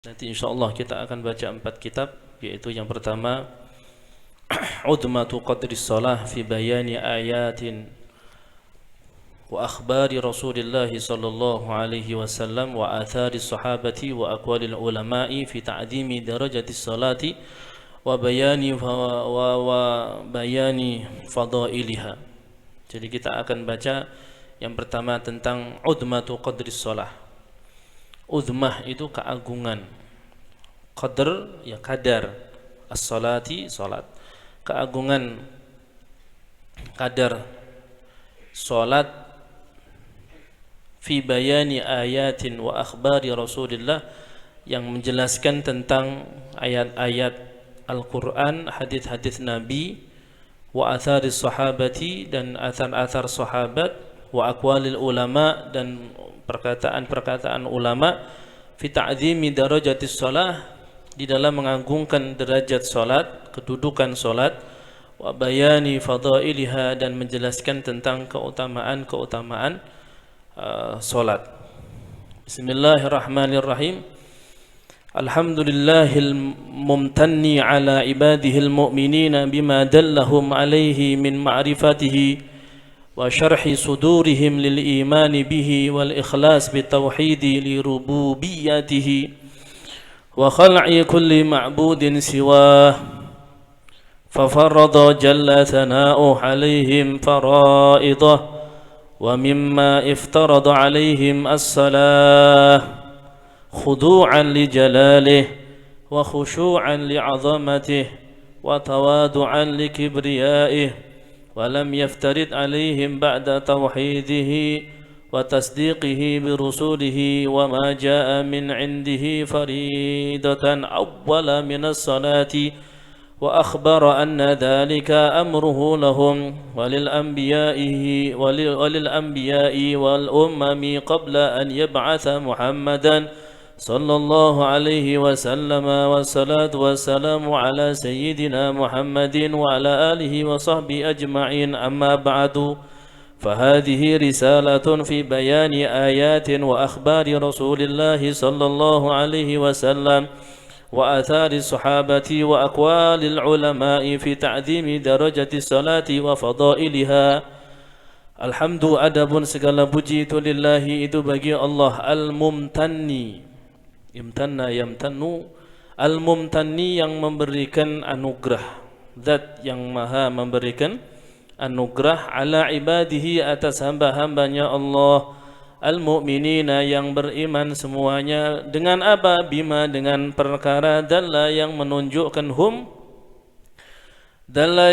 Nanti insyaallah kita akan baca 4 kitab, yaitu yang pertama Udmatu Qadri Shalah fi Bayani Ayatin wa Akhbari Rasulillah sallallahu alaihi wasallam wa athari sahabati wa aqwalil ulama'i fi ta'dimi darajati salati wa bayani bayani fadailiha. Jadi kita akan baca yang pertama tentang Udmatu Qadri Shalah. Udmah itu keagungan, qadr ya kadar, as-salati salat, keagungan kadar salat fi bayani ayatin wa akhbari Rasulillah, yang menjelaskan tentang ayat-ayat Al-Quran, hadis-hadis Nabi, wa atharis sahabati, dan athar-athar sahabat, wa aqwalil ulama, dan perkataan-perkataan ulama, fi ta'zimi darajatis shalah, di dalam mengagungkan derajat salat, kedudukan salat, wa bayani fadailiha, dan menjelaskan tentang keutamaan-keutamaan salat. Bismillahirrahmanirrahim. Alhamdulillahil mumtanni ala ibadihil mu'minina bima dallahum alaihi min ma'rifatihi wa syarhi sudurihim lil imani bihi wal ikhlas bitauhidi li rububiyyatihi wa khal'i kulli ma'budin siwah, fafarrada jalla thana'uhu alaihim faraidah wa mimma iftarada alaihim as-salah khudu'an li jalalih wa khushu'an li 'azamatihi wa tawadu'an li kibriyaih, ولم يفترض عليهم بعد توحيده وتصديقه برسوله وما جاء من عنده فريضة أول من الصلاة، وأخبر أن ذلك أمره لهم وللأنبياء والأمم قبل أن يبعث محمدا صلى الله عليه وسلم، والصلاة والسلام على سيدنا محمد وعلى آله وصحبه أجمعين. أما بعد، فهذه رسالة في بيان آيات وأخبار رسول الله صلى الله عليه وسلم وآثار الصحابة وأقوال العلماء في تعظيم درجة الصلاة وفضائلها. Alhamdu adabun, segala puji itu lillahi, itu bagi Allah, al-mumtanni, imtanna yamtannu, al-mumtanni, yang memberikan anugerah, zat yang maha memberikan anugerah, ala ibadihi, atas hamba-hambanya Allah, al-mu'minina, yang beriman semuanya, dengan apa? Bima, dengan perkara, dalla, yang menunjukkan dalla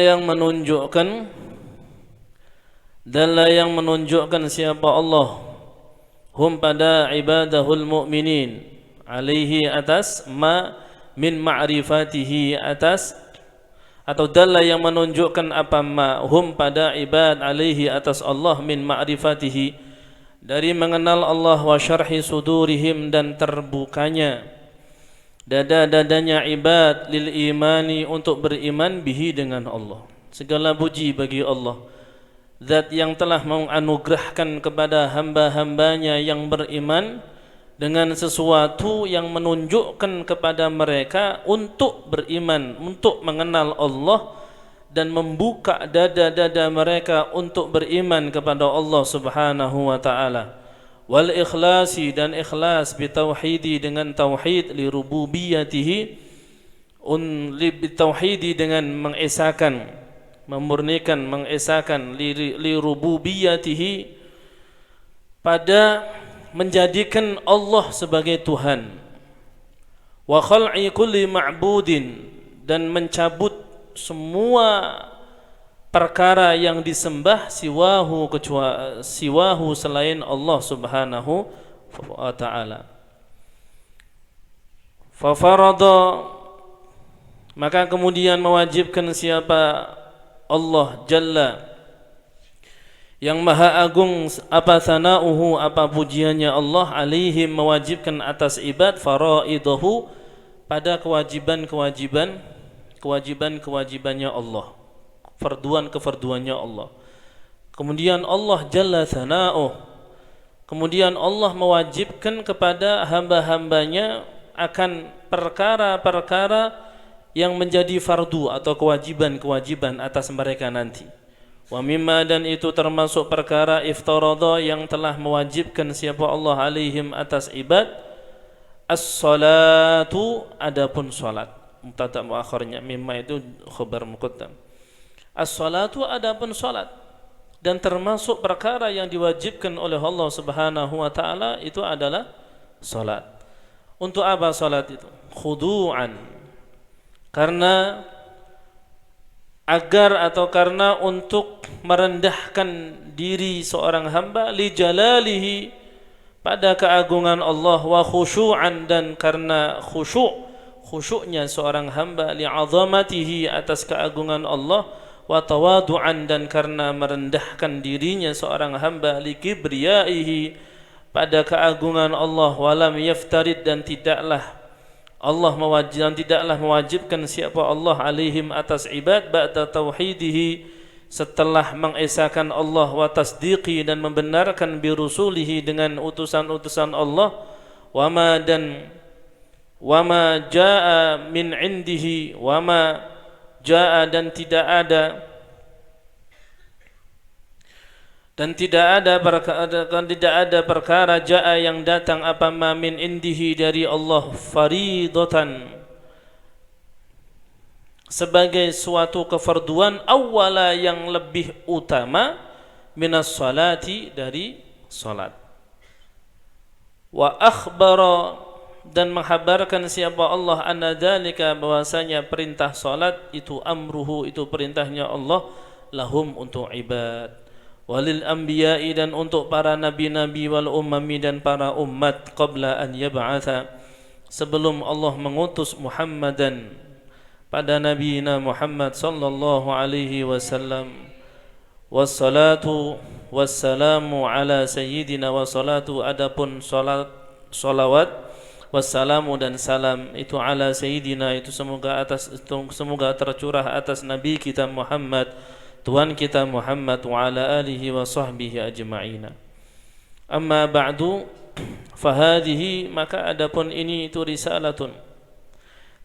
yang menunjukkan siapa Allah, pada ibadahul mu'minin, alaihi, atas, ma min ma'rifatihi, atas, atau dalla yang menunjukkan apa, ma pada ibad, alaihi, atas Allah, min ma'rifatihi, dari mengenal Allah, wa syarhi sudurihim, dan terbukanya dada-dadanya ibad, lil imani, untuk beriman, bihi, dengan Allah. Segala puji bagi Allah, zat yang telah menganugerahkan kepada hamba-hambanya yang beriman dengan sesuatu yang menunjukkan kepada mereka untuk beriman, untuk mengenal Allah, dan membuka dada-dada mereka untuk beriman kepada Allah Subhanahu wa ta'ala. Wal ikhlasi, dan ikhlas, bitauhidi, dengan tauhid, li rububiyyatihi, bitauhidi, dengan mengesakan, memurnikan, mengesakan, li rububiyyatihi, pada menjadikan Allah sebagai Tuhan, wa khal'i kulli ma'budin, dan mencabut semua perkara yang disembah, siwahu, selain Allah Subhanahu wa ta'ala. Fafarada, maka kemudian mewajibkan siapa? Allah Jalla, yang maha agung, apa sana'uhu, apa pujiannya Allah, alaihim, mewajibkan atas ibad, faraidahu, pada kewajibannya Allah, kefarduannya Allah. Kemudian Allah Jalla sana'uh, kemudian Allah mewajibkan kepada hamba-hambanya akan perkara-perkara yang menjadi fardu atau kewajiban-kewajiban atas mereka nanti. Wa mimma, dan itu termasuk perkara iftarada yang telah mewajibkan siapa Allah alaihim atas ibad, as-salatu, adapun salat. Mubtada muakhirnya mimma itu khabar muqaddam. As-salatu, adapun salat. Dan termasuk perkara yang diwajibkan oleh Allah Subhanahu wa taala itu adalah salat. Untuk apa salat itu? Khudu'an. Karena karena untuk merendahkan diri seorang hamba li jalalihi, pada keagungan Allah, wa khusyu'an, dan karena khusyuknya seorang hamba li azamatihi, atas keagungan Allah, wa tawadu'an, dan karena merendahkan dirinya seorang hamba li kibriyaihi, pada keagungan Allah, walam yaftarid, dan tidaklah mewajibkan siapa Allah alaihim atas ibad ba'da tauhidihi, setelah mengesahkan Allah, wa tasdiqi, dan membenarkan bi rusulihi, dengan utusan-utusan Allah, wama jaa min indihi, wama jaa, dan tidak ada perkara jaa yang datang apa ma min indihi, dari Allah, faridatan, sebagai suatu kefarduan, awwala, yang lebih utama, minas salati, dari salat. Wa akhbara, dan menghabarkan siapa Allah, anna dzalika, bahwasanya perintah salat itu amruhu, itu perintahnya Allah, lahum, untuk ibad, walil anbiya'i, dan untuk para nabi-nabi, wal ummami, dan para umat, qabla an yab'atha, sebelum Allah mengutus Muhammadan, pada nabiyina Muhammad sallallahu alaihi wasallam. Wassalatu wassalamu ala sayyidina, wassalatu, adapun salawat, wassalamu, dan salam itu ala sayyidina, itu semoga tercurah atas nabi kita Muhammad, Tuhan kita Muhammad, wa ala alihi wa sahbihi ajma'ina. Amma ba'du, fahadihi, maka adapun ini itu risalatun.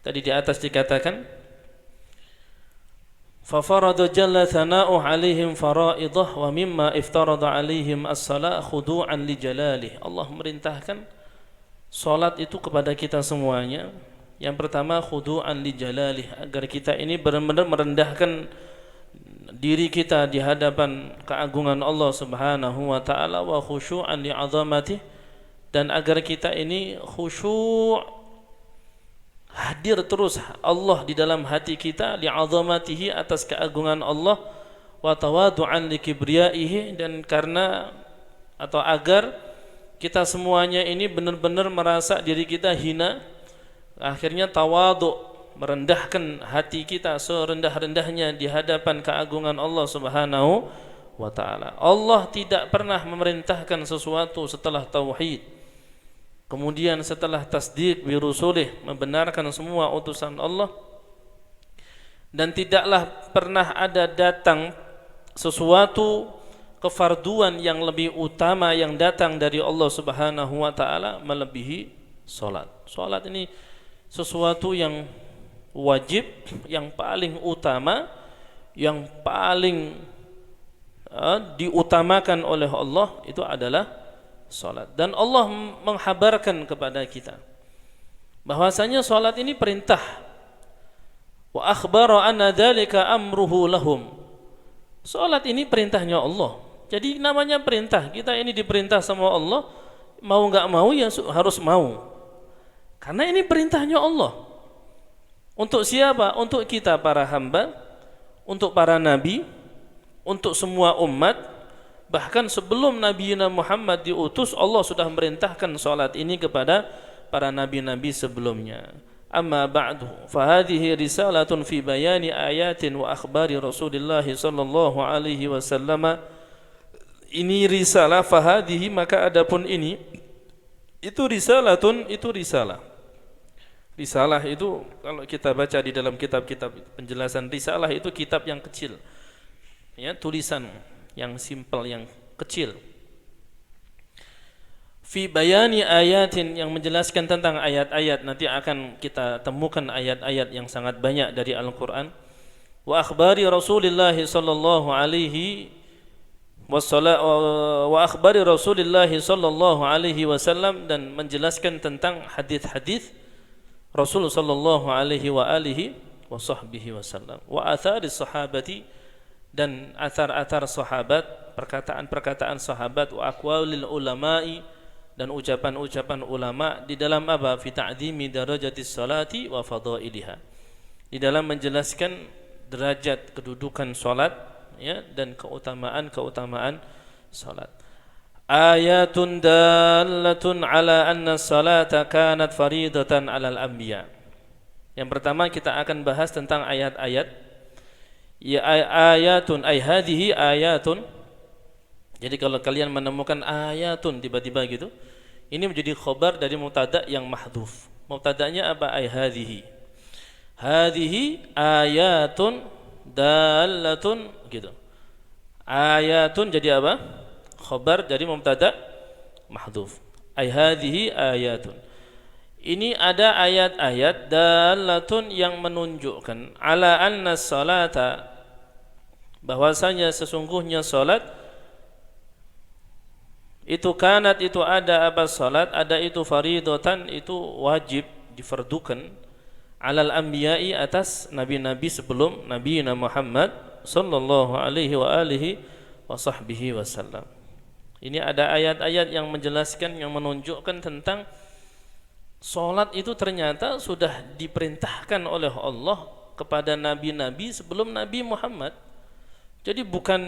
Tadi di atas dikatakan fa farada jalla thana'u alaihim faraidah, wa mimma iftarada alaihim as-salah khudu'an li jalalih. Allah merintahkan salat itu kepada kita semuanya. Yang pertama, khudu'an li jalalih, agar kita ini benar-benar merendahkan diri kita di hadapan keagungan Allah Subhanahu wa taala, wa khusyu'an li 'azamatih, dan agar kita ini khusyuk, hadir terus Allah di dalam hati kita, li 'azamatihi, atas keagungan Allah, wa tawadu'an li kibriyaihi, dan karena atau agar kita semuanya ini benar-benar merasa diri kita hina, akhirnya tawadu', merendahkan hati kita serendah-rendahnya di hadapan keagungan Allah Subhanahu wa taala. Allah tidak pernah memerintahkan sesuatu setelah tauhid, kemudian setelah tasdiq bi rusulih, membenarkan semua utusan Allah, dan tidaklah pernah ada datang sesuatu kefarduan yang lebih utama yang datang dari Allah Subhanahu wa taala melebihi salat. Salat ini sesuatu yang wajib, yang paling utama, yang paling diutamakan oleh Allah, itu adalah salat. Dan Allah menghabarkan kepada kita bahwasanya salat ini perintah. Wa akhbara anna dzalika amruhu lahum. Salat ini perintahnya Allah. Jadi namanya perintah. Kita ini diperintah sama Allah, mau enggak mau ya harus mau. Karena ini perintahnya Allah. Untuk siapa? Untuk kita para hamba, untuk para nabi, untuk semua umat. Bahkan sebelum Nabi Muhammad diutus, Allah sudah merintahkan salat ini kepada para nabi-nabi sebelumnya. Amma ba'du, fahadihi risalatun fi bayani ayatin wa akhbari Rasulullah sallallahu alaihi wasallam. Ini risalah, fahadihi, maka adapun ini, itu risalatun, itu risalah. Risalah itu kalau kita baca di dalam kitab-kitab penjelasan, risalah itu kitab yang kecil, ya, tulisan yang simpel, yang kecil. fi bayani ayatin, yang menjelaskan tentang ayat-ayat. Nanti akan kita temukan ayat-ayat yang sangat banyak dari Al-Qur'an. Wa akhbari Rasulillah sallallahu alaihi wa akhbari Rasulillah sallallahu alaihi wasallam, dan menjelaskan tentang hadis-hadis Rasul sallallahu alaihi wa alihi wa sahbihi wasallam. Wa athari sahabati, dan athar-athar sahabat, perkataan-perkataan sahabat. Wa aqwalil ulama'i, dan ucapan-ucapan ulama di dalam apa? Fi ta'dhimi darajatis salati wa fadailiha, di dalam menjelaskan derajat kedudukan salat, ya, dan keutamaan salat. Ayatun dallatun ala anna salata kanat faridatan alal anbiya. Yang pertama kita akan bahas tentang ayat-ayat. Ya, ayatun ay hadhihi ayatun. Jadi kalau kalian menemukan ayatun tiba-tiba gitu, ini menjadi khabar dari mubtada yang mahdhuf. Mubtadanya apa? Ay hadhihi. Hadhihi ayatun dallatun gitu. Ayatun jadi apa? Khabar dari mubtada mahdhuf. Ay hadhihi ayatun. Ini ada ayat-ayat dallatun yang menunjukkan ala anna salata, bahwasanya sesungguhnya salat itu kanat, itu ada apa? Salat ada itu faridatan, itu wajib, difardukan, alal anbiya'i, atas nabi-nabi sebelum Nabi Muhammad sallallahu alaihi wa alihi wa sahbihi wasallam. Ini ada ayat-ayat yang menjelaskan, yang menunjukkan tentang salat itu ternyata sudah diperintahkan oleh Allah kepada nabi-nabi sebelum Nabi Muhammad. Jadi bukan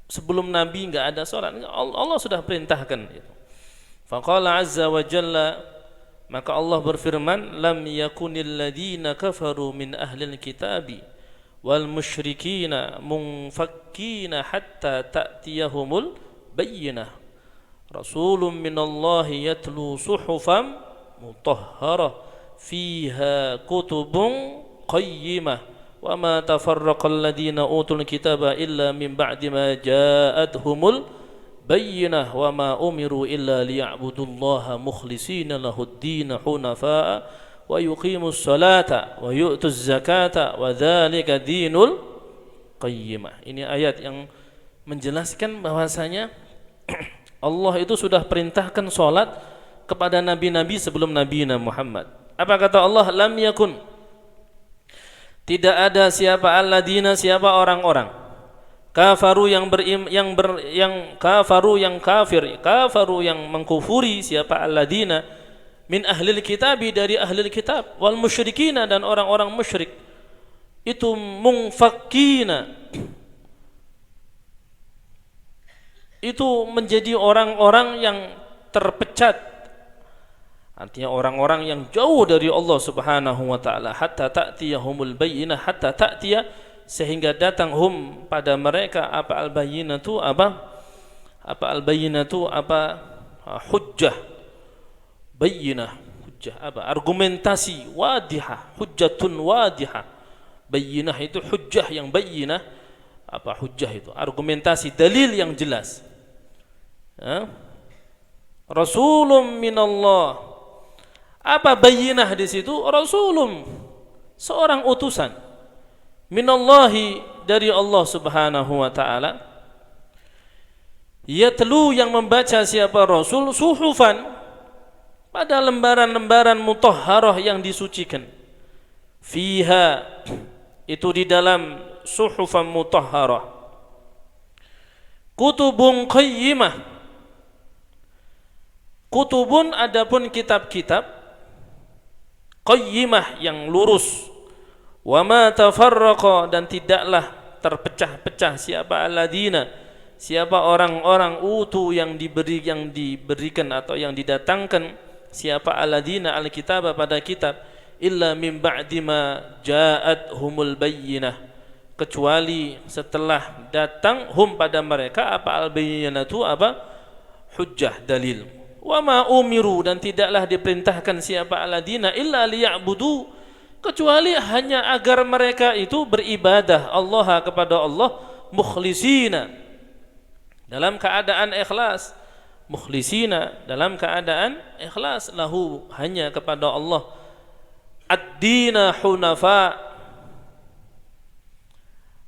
sebelum Nabi enggak ada salat, Allah sudah perintahkan itu. Faqala azza wa jalla, maka Allah berfirman, lam yakunil ladina kafaru min ahlil kitabi wal musyrikina munfakkina hatta ta'tiyahumul bayyinah rasulun minallahi yatlu suhufan mutahharah fiha kutubun qayyimah wa ma tafarraqal ladina utul kitaba illa min ba'di ma ja'atuhumul bayyinah wa ma umiru illa liya'budullaha mukhlishina lahud-din hunafa'a wa yuqimus salata wa yu'tuz zakata wa dzalika dinul qayyimah. Ini ayat yang menjelaskan bahwasanya Allah itu sudah perintahkan salat kepada nabi-nabi sebelum Nabi Muhammad. Apa kata Allah? Lam yakun, tidak ada siapa alladina, siapa orang-orang kafaru yang kafaru yang mengkufuri, siapa alladina min ahlil kitabi, dari ahlil kitab, wal musyrikina, dan orang-orang musyrik, itu munfakkina, itu menjadi orang-orang yang terpecat. Artinya orang-orang yang jauh dari Allah Subhanahu wa taala, hatta ta'tiyahumul bayyinah, hatta ta'tiya, sehingga datang hum pada mereka apa al-bayyinatu, apa al-bayyinatu, apa hujjah, bayyinah, hujjah apa? Argumentasi wadihah, hujjatun wadihah. Bayyinah itu hujjah yang bayyinah, apa hujjah itu? Argumentasi, dalil yang jelas. Ya? Rasulun minallah. Apa bayyinah di situ? Rasulun, seorang utusan, minallahi, dari Allah Subhanahu wa taala. Yatlu, yang membaca siapa Rasul, suhufan, pada lembaran-lembaran mutahharah yang disucikan. Fiha, itu di dalam suhufan mutahharah. Kutubun qayyimah. Kutubun, adapun kitab-kitab, qayyimah, yang lurus. Wa ma tafarraqa, dan tidaklah terpecah-pecah siapa alladina, siapa orang-orang utu yang diberikan atau yang didatangkan, siapa alladina alkitab, pada kitab, illa min ba'di ma ja'atuhumul bayyinah, kecuali setelah datang hum pada mereka apa al-bayyinatu, apa hujjah, dalil. Wa ma umiru, dan tidaklah diperintahkan siapa alladina illa liya'budu, kecuali hanya agar mereka itu beribadah Allah, kepada Allah, mukhlisina, dalam keadaan ikhlas, mukhlisina, dalam keadaan ikhlas, lahu, hanya kepada Allah, ad-dina hunafa,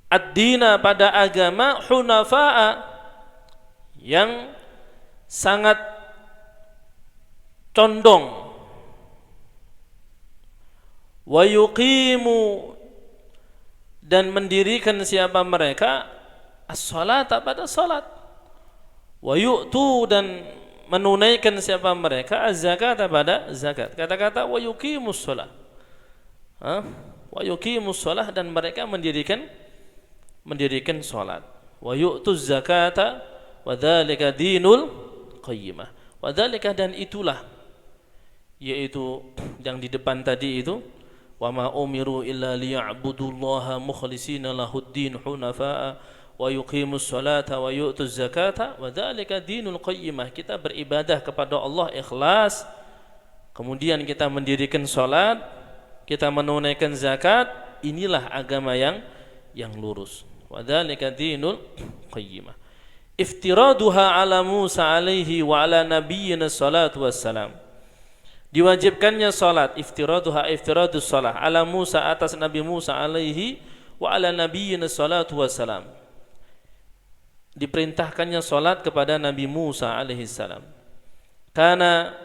ad-dina pada agama, hunafa yang sangat condong, wa yuqimu dan mendirikan siapa mereka as-salata pada salat, wa yu'tu dan menunaikan siapa mereka az-zakata pada zakat. Kata-kata wa yuqimus shalah, wa yuqimus shalah, dan mereka mendirikan salat, wa yu'tuz zakata wa dzalika dinul qayyimah. Wa dzalika, dan itulah, yaitu yang di depan tadi itu, wa ma umiru illa liya'budullaha mukhlishina lahuddin hunafa'a wa yuqimus salata wa yu'tuz zakata wa dzalika dinul qayyimah. Kita beribadah kepada Allah ikhlas, kemudian kita mendirikan salat, kita menunaikan zakat, inilah agama yang lurus. Wa dzalika dinul qayyimah. Iftiraduha ala Musa alaihi wa ala nabiyyina salatu wassalam. Diwajibkannya salat, iftiraduha iftiradus salah, ala Musa, atas Nabi Musa alaihi wa ala nabiyyina salatu wassalam. Diperintahkannya salat kepada Nabi Musa alaihi salam. Karena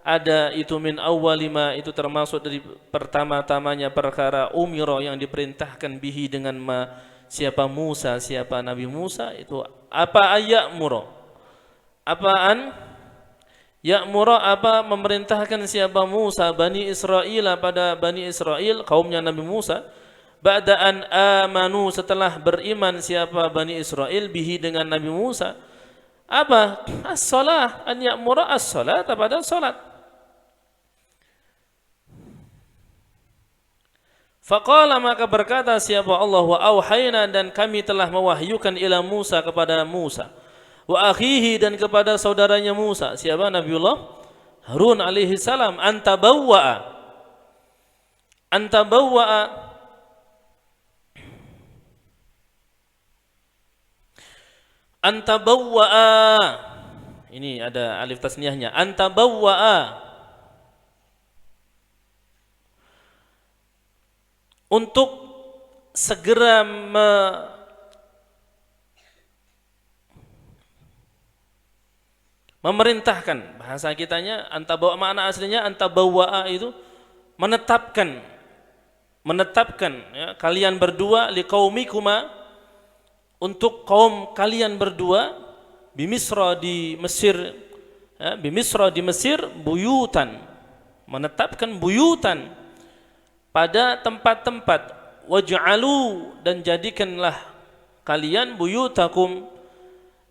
ada itu min awwalima, itu termasuk dari pertama-tamanya perkara umiro yang diperintahkan bihi dengan siapa Musa, siapa Nabi Musa itu apa ayamuro, apaan ya'muru, apa memerintahkan siapa Musa Bani Israil, pada Bani Israil kaumnya Nabi Musa, ba'da an amanu, setelah beriman siapa Bani Israil bihi dengan Nabi Musa, apa as-salah, an ya'muru as-salat, pada salat. Faqala, maka berkata siapa Allah, wa auhayna, dan kami telah mewahyukan ila Musa, kepada Musa, wa akhihi, dan kepada saudaranya Musa, siapa Nabiullah Harun alaihi salam, antabawwa'a ini ada alif tasniyahnya, antabawwa'a, untuk segera memerintahkan, bahasa kitanya antabawwa, makna aslinya antabawwa'a itu menetapkan ya, kalian berdua, liqaumikuma, untuk kaum kalian berdua, bimisra, di Mesir ya, bimisra, di Mesir, buyutan, menetapkan buyutan, pada tempat-tempat, waj'alu, dan jadikanlah kalian buyutakum,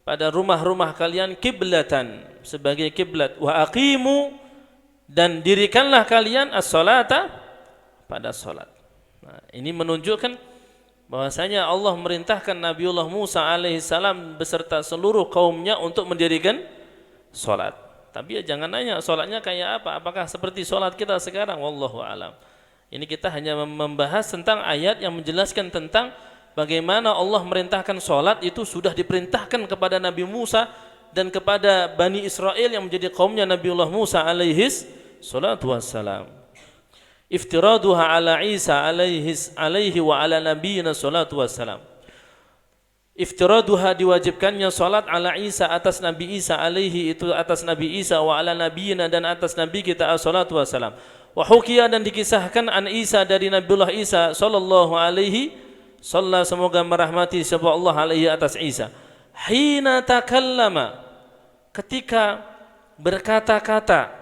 pada rumah-rumah kalian, kiblatan, sebagai kiblat, wa aqimu, dan dirikanlah kalian as-salata, pada salat. Nah, ini menunjukkan bahwasanya Allah merintahkan Nabiullah Musa alaihissalam beserta seluruh kaumnya untuk mendirikan salat. Tapi ya jangan nanya salatnya kayak apa, apakah seperti salat kita sekarang, wallahu alam. Ini kita hanya membahas tentang ayat yang menjelaskan tentang bagaimana Allah merintahkan salat, itu sudah diperintahkan kepada Nabi Musa dan kepada Bani Israel yang menjadi kaumnya Nabiullah Musa alaihis salatu wassalam. Iftiraduha ala Isa alaihi wa ala nabiyina salatu wassalam. Iftiraduha, diwajibkannya salat, ala Isa, atas Nabi Isa, alaihi, itu atas Nabi Isa, wa ala nabiyina, dan atas Nabi kita salatu wassalam. Wa hukiya, dan dikisahkan an Isa, dari Nabiullah Isa sallallahu alaihi sallam, semoga merahmati siapa Allah, alaihi, atas Isa, hina takallama, ketika berkata-kata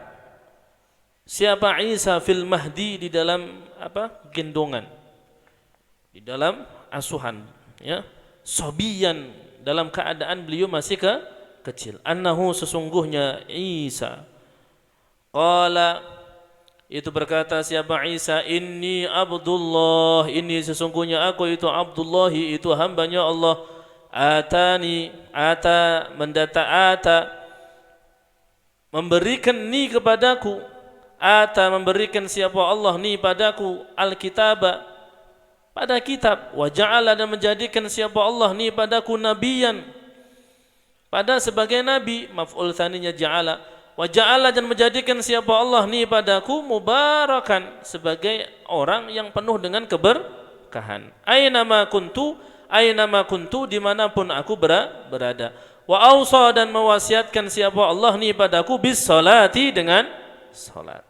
siapa Isa fil mahdi, di dalam gendongan, di dalam asuhan ya, sobiyan, dalam keadaan beliau masih kecil, annahu, sesungguhnya Isa, qala, itu berkata siapa Isa, inni Abdullah, ini sesungguhnya aku itu Abdullah, itu hambanya Allah, atani, ata, mendata, ata, memberikan ni kepadaku, ata, memberikan siapa Allah ni padaku, al-kitaba, pada kitab, wa ja'ala, dan menjadikan siapa Allah ni padaku nabiyan, pada sebagai nabi, maf'ul tsaninya ja'ala. Wa ja'ala, dan menjadikan siapa Allah ni padaku mubarakan, sebagai orang yang penuh dengan keberkahan. Aina ma kuntu, dimanapun aku berada. Wa ausa, dan mewasiatkan siapa Allah ni padaku bis salati, dengan salat.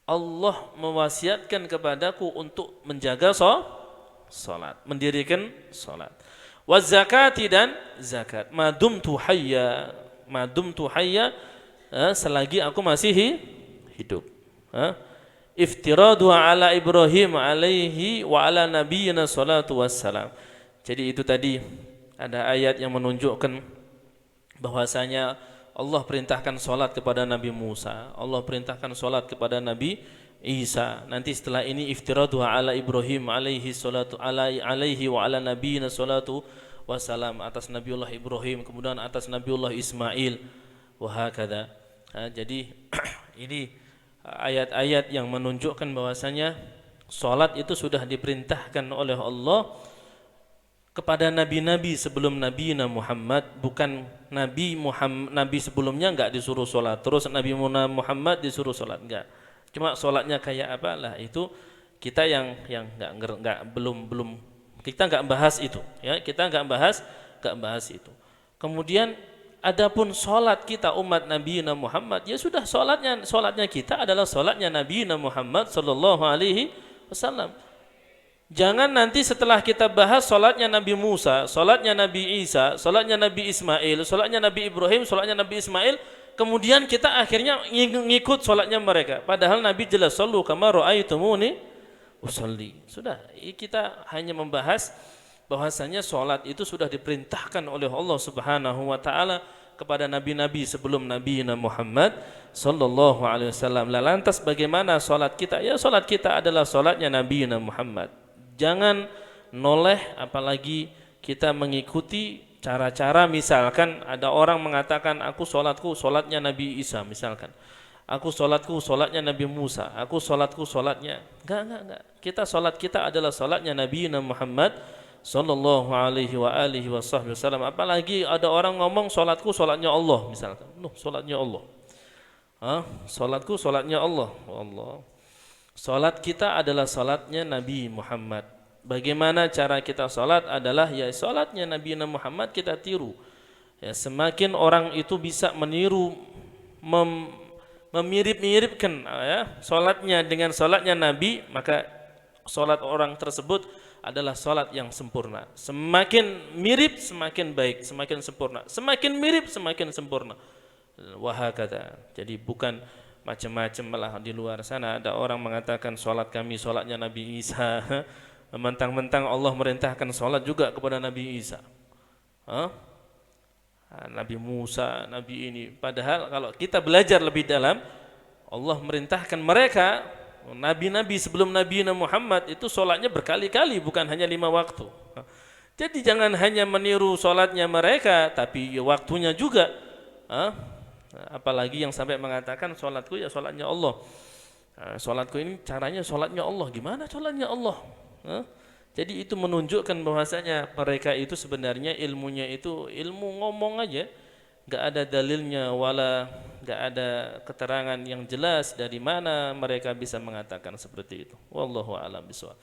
Allah mewasiatkan kepadaku untuk menjaga salat, mendirikan salat. Wa zakati, dan zakat. Madumtu hayya, selagi aku masih hidup. Iftiradu ala Ibrahim alaihi wa ala nabiyyina salatu wassalam. Jadi itu tadi ada ayat yang menunjukkan bahwasanya Allah perintahkan salat kepada Nabi Musa, Allah perintahkan salat kepada Nabi Isa. Nanti setelah ini iftiradu ala Ibrahim alaihi wa ala nabiyyina salatu wassalam, atas Nabiullah Ibrahim, kemudian atas Nabiullah Ismail, wa hakadha. Jadi ini ayat-ayat yang menunjukkan bahwasanya salat itu sudah diperintahkan oleh Allah kepada nabi-nabi sebelum Nabi Muhammad. Bukan nabi sebelumnya enggak disuruh salat, terus Nabi Muhammad disuruh salat, enggak. Cuma salatnya kayak apa lah, itu kita yang belum kita enggak bahas itu, ya. Kita enggak bahas itu. Kemudian adapun salat kita umat Nabi Muhammad, ya sudah, salatnya kita adalah salatnya Nabi Muhammad sallallahu alaihi wasallam. Jangan nanti setelah kita bahas salatnya Nabi Musa, salatnya Nabi Isa, salatnya Nabi Ismail, salatnya Nabi Ibrahim, salatnya Nabi Ismail, kemudian kita akhirnya ngikut salatnya mereka. Padahal Nabi jelas, sallu kama ra'aitumuni usalli. Sudah, kita hanya membahas bahwasanya salat itu sudah diperintahkan oleh Allah Subhanahu wa taala kepada nabi-nabi sebelum Nabi Muhammad sallallahu alaihi wasallam. Lantas bagaimana salat kita? Ya, salat kita adalah salatnya Nabi Muhammad. Jangan noleh, apalagi kita mengikuti cara-cara, misalkan ada orang mengatakan aku salatnya Nabi Isa, misalkan. Aku salatnya Nabi Musa, aku salatnya. Enggak. Salat kita adalah salatnya Nabi Muhammad sallallahu alaihi wa alihi wasallam. Apalagi ada orang ngomong salatnya Allah, misalkan. Salatnya Allah. Salatnya Allah. Allah. Salat kita adalah salatnya Nabi Muhammad. Bagaimana cara kita salat adalah ya salatnya Nabi Muhammad kita tiru. Ya, semakin orang itu bisa meniru, memirip-miripkan ya salatnya dengan salatnya Nabi, maka salat orang tersebut adalah salat yang sempurna. Semakin mirip semakin baik, semakin sempurna. Semakin mirip semakin sempurna. Wahakata. Jadi bukan macam-macam malah di luar sana ada orang mengatakan salat kami salatnya Nabi Isa. Mentang-mentang Allah merintahkan salat juga kepada Nabi Isa. Nabi Musa, Nabi ini. Padahal kalau kita belajar lebih dalam, Allah merintahkan mereka, nabi-nabi sebelum Nabi Muhammad itu salatnya berkali-kali, bukan hanya 5 waktu. Jadi jangan hanya meniru salatnya mereka, tapi waktunya juga. Apalagi yang sampai mengatakan salatku ya salatnya Allah. Salatku ini caranya salatnya Allah. Gimana salatnya Allah? Jadi itu menunjukkan bahwasanya mereka itu sebenarnya ilmunya itu ilmu ngomong aja, enggak ada dalilnya wala enggak ada keterangan yang jelas dari mana mereka bisa mengatakan seperti itu. Wallahu a'lam bishawab.